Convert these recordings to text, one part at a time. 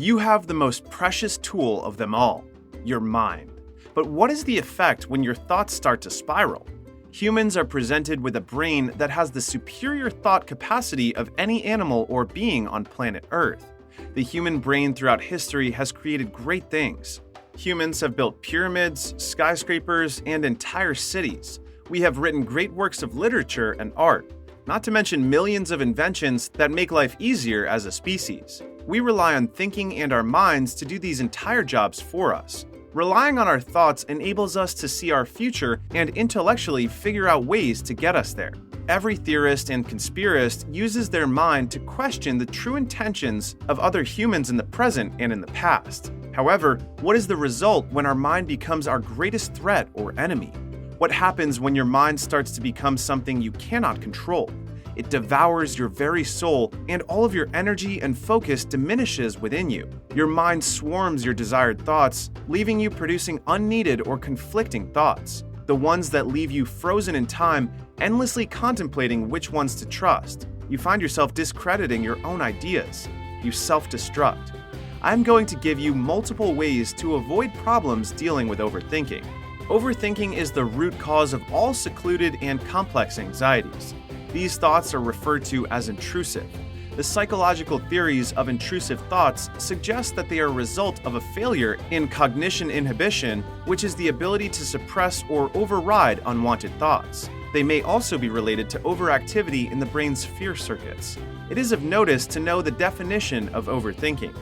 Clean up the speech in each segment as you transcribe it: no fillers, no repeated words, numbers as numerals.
You have the most precious tool of them all, your mind. But what is the effect when your thoughts start to spiral? Humans are presented with a brain that has the superior thought capacity of any animal or being on planet Earth. The human brain throughout history has created great things. Humans have built pyramids, skyscrapers, and entire cities. We have written great works of literature and art, not to mention millions of inventions that make life easier as a species. We rely on thinking and our minds to do these entire jobs for us. Relying on our thoughts enables us to see our future and intellectually figure out ways to get us there. Every theorist and conspiracist uses their mind to question the true intentions of other humans in the present and in the past. However, what is the result when our mind becomes our greatest threat or enemy? What happens when your mind starts to become something you cannot control? It devours your very soul, and all of your energy and focus diminishes within you. Your mind swarms your desired thoughts, leaving you producing unneeded or conflicting thoughts, the ones that leave you frozen in time, endlessly contemplating which ones to trust. You find yourself discrediting your own ideas. You self-destruct. I'm going to give you multiple ways to avoid problems dealing with overthinking. Overthinking is the root cause of all secluded and complex anxieties. These thoughts are referred to as intrusive. The psychological theories of intrusive thoughts suggest that they are a result of a failure in cognition inhibition, which is the ability to suppress or override unwanted thoughts. They may also be related to overactivity in the brain's fear circuits. It is of notice to know the definition of overthinking.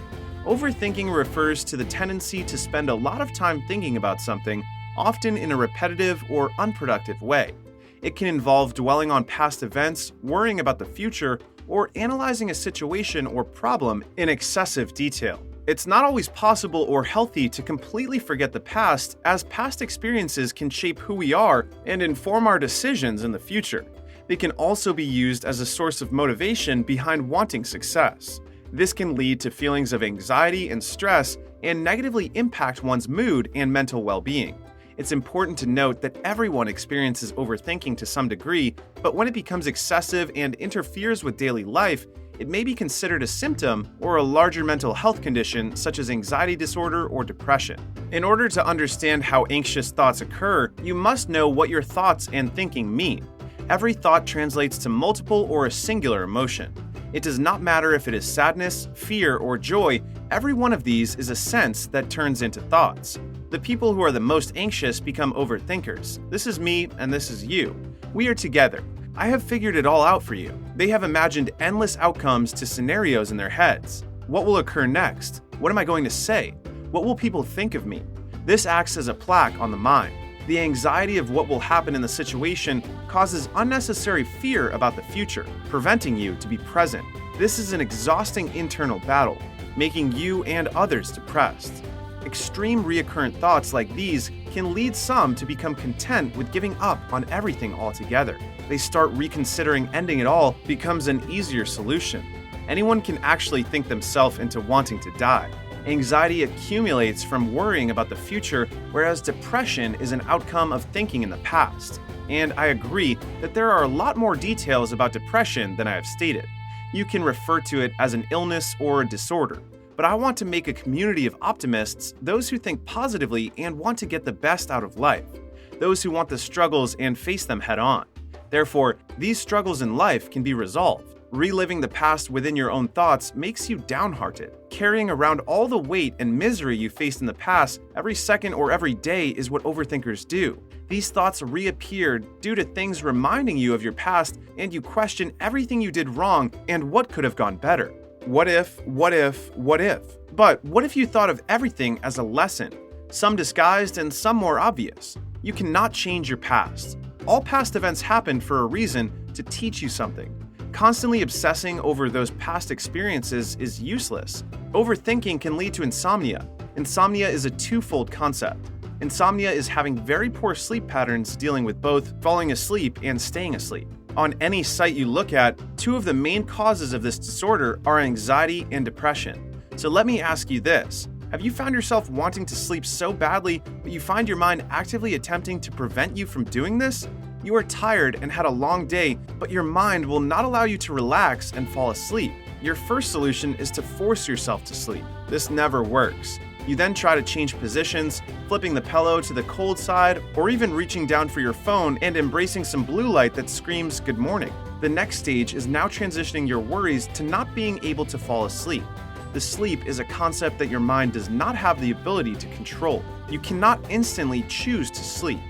Overthinking refers to the tendency to spend a lot of time thinking about something, often in a repetitive or unproductive way. It can involve dwelling on past events, worrying about the future, or analyzing a situation or problem in excessive detail. It's not always possible or healthy to completely forget the past, as past experiences can shape who we are and inform our decisions in the future. They can also be used as a source of motivation behind wanting success. This can lead to feelings of anxiety and stress and negatively impact one's mood and mental well-being. It's important to note that everyone experiences overthinking to some degree, but when it becomes excessive and interferes with daily life, it may be considered a symptom or a larger mental health condition such as anxiety disorder or depression. In order to understand how anxious thoughts occur, you must know what your thoughts and thinking mean. Every thought translates to multiple or a singular emotion. It does not matter if it is sadness, fear, or joy, every one of these is a sense that turns into thoughts. The people who are the most anxious become overthinkers. This is me and this is you. We are together. I have figured it all out for you. They have imagined endless outcomes to scenarios in their heads. What will occur next? What am I going to say? What will people think of me? This acts as a plaque on the mind. The anxiety of what will happen in the situation causes unnecessary fear about the future, preventing you to be present. This is an exhausting internal battle, making you and others depressed. Extreme recurrent thoughts like these can lead some to become content with giving up on everything altogether. They start reconsidering ending it all becomes an easier solution. Anyone can actually think themselves into wanting to die. Anxiety accumulates from worrying about the future, whereas depression is an outcome of thinking in the past. And I agree that there are a lot more details about depression than I have stated. You can refer to it as an illness or a disorder. But I want to make a community of optimists, those who think positively and want to get the best out of life, those who want the struggles and face them head on. Therefore, these struggles in life can be resolved. Reliving the past within your own thoughts makes you downhearted. Carrying around all the weight and misery you faced in the past every second or every day is what overthinkers do. These thoughts reappear due to things reminding you of your past, and you question everything you did wrong and what could have gone better. What if? But what if you thought of everything as a lesson, some disguised and some more obvious? You cannot change your past. All past events happened for a reason to teach you something. Constantly obsessing over those past experiences is useless. Overthinking can lead to insomnia. Insomnia is a twofold concept. Insomnia is having very poor sleep patterns dealing with both falling asleep and staying asleep. On any site you look at, two of the main causes of this disorder are anxiety and depression. So let me ask you this. Have you found yourself wanting to sleep so badly, but you find your mind actively attempting to prevent you from doing this? You are tired and had a long day, but your mind will not allow you to relax and fall asleep. Your first solution is to force yourself to sleep. This never works. You then try to change positions, flipping the pillow to the cold side, or even reaching down for your phone and embracing some blue light that screams good morning. The next stage is now transitioning your worries to not being able to fall asleep. The sleep is a concept that your mind does not have the ability to control. You cannot instantly choose to sleep.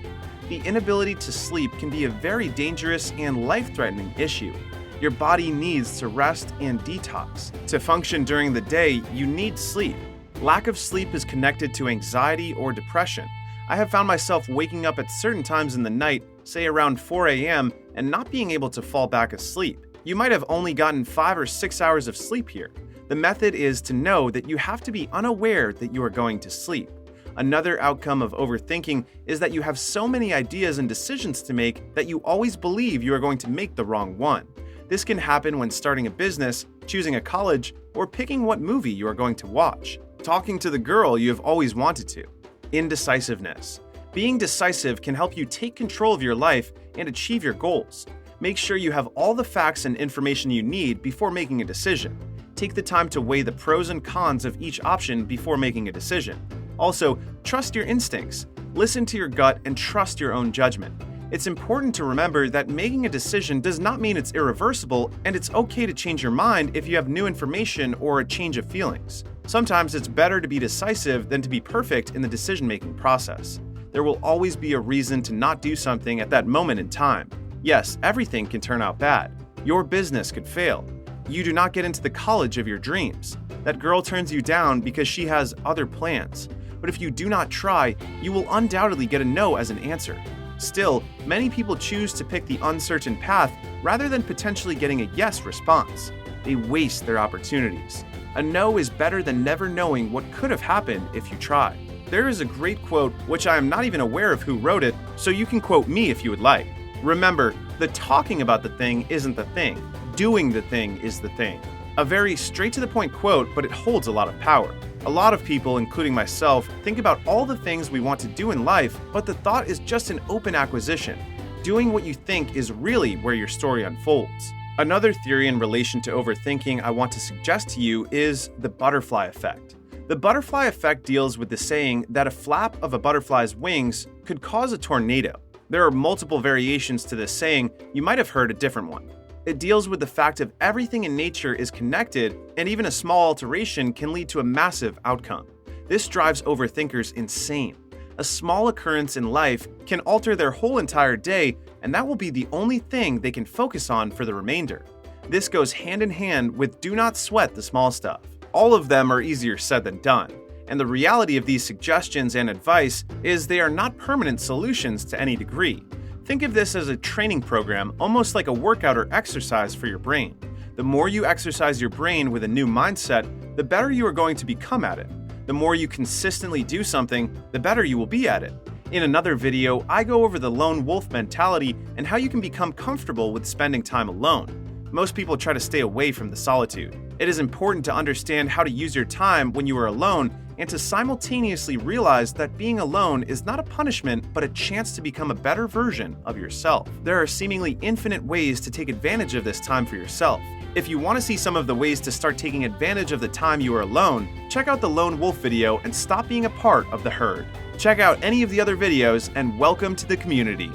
The inability to sleep can be a very dangerous and life-threatening issue. Your body needs to rest and detox. To function during the day, you need sleep. Lack of sleep is connected to anxiety or depression. I have found myself waking up at certain times in the night, say around 4 a.m., and not being able to fall back asleep. You might have only gotten 5 or 6 hours of sleep here. The method is to know that you have to be unaware that you are going to sleep. Another outcome of overthinking is that you have so many ideas and decisions to make that you always believe you are going to make the wrong one. This can happen when starting a business, choosing a college, or picking what movie you are going to watch. Talking to the girl you have always wanted to. Indecisiveness. Being decisive can help you take control of your life and achieve your goals. Make sure you have all the facts and information you need before making a decision. Take the time to weigh the pros and cons of each option before making a decision. Also, trust your instincts. Listen to your gut and trust your own judgment. It's important to remember that making a decision does not mean it's irreversible, and it's okay to change your mind if you have new information or a change of feelings. Sometimes it's better to be decisive than to be perfect in the decision-making process. There will always be a reason to not do something at that moment in time. Yes, everything can turn out bad. Your business could fail. You do not get into the college of your dreams. That girl turns you down because she has other plans. But if you do not try, you will undoubtedly get a no as an answer. Still, many people choose to pick the uncertain path rather than potentially getting a yes response. They waste their opportunities. A no is better than never knowing what could have happened if you try. There is a great quote, which I am not even aware of who wrote it, so you can quote me if you would like. Remember, the talking about the thing isn't the thing. Doing the thing is the thing. A very straight-to-the-point quote, but it holds a lot of power. A lot of people, including myself, think about all the things we want to do in life, but the thought is just an open acquisition. Doing what you think is really where your story unfolds. Another theory in relation to overthinking I want to suggest to you is the butterfly effect. The butterfly effect deals with the saying that a flap of a butterfly's wings could cause a tornado. There are multiple variations to this saying. You might have heard a different one. It deals with the fact of everything in nature is connected, and even a small alteration can lead to a massive outcome. This drives overthinkers insane. A small occurrence in life can alter their whole entire day, and that will be the only thing they can focus on for the remainder. This goes hand in hand with do not sweat the small stuff. All of them are easier said than done, and the reality of these suggestions and advice is they are not permanent solutions to any degree. Think of this as a training program, almost like a workout or exercise for your brain. The more you exercise your brain with a new mindset, the better you are going to become at it. The more you consistently do something, the better you will be at it. In another video, I go over the lone wolf mentality and how you can become comfortable with spending time alone. Most people try to stay away from the solitude. It is important to understand how to use your time when you are alone and to simultaneously realize that being alone is not a punishment but a chance to become a better version of yourself. There are seemingly infinite ways to take advantage of this time for yourself. If you want to see some of the ways to start taking advantage of the time you are alone, check out the lone wolf video and stop being a part of the herd. Check out any of the other videos and welcome to the community.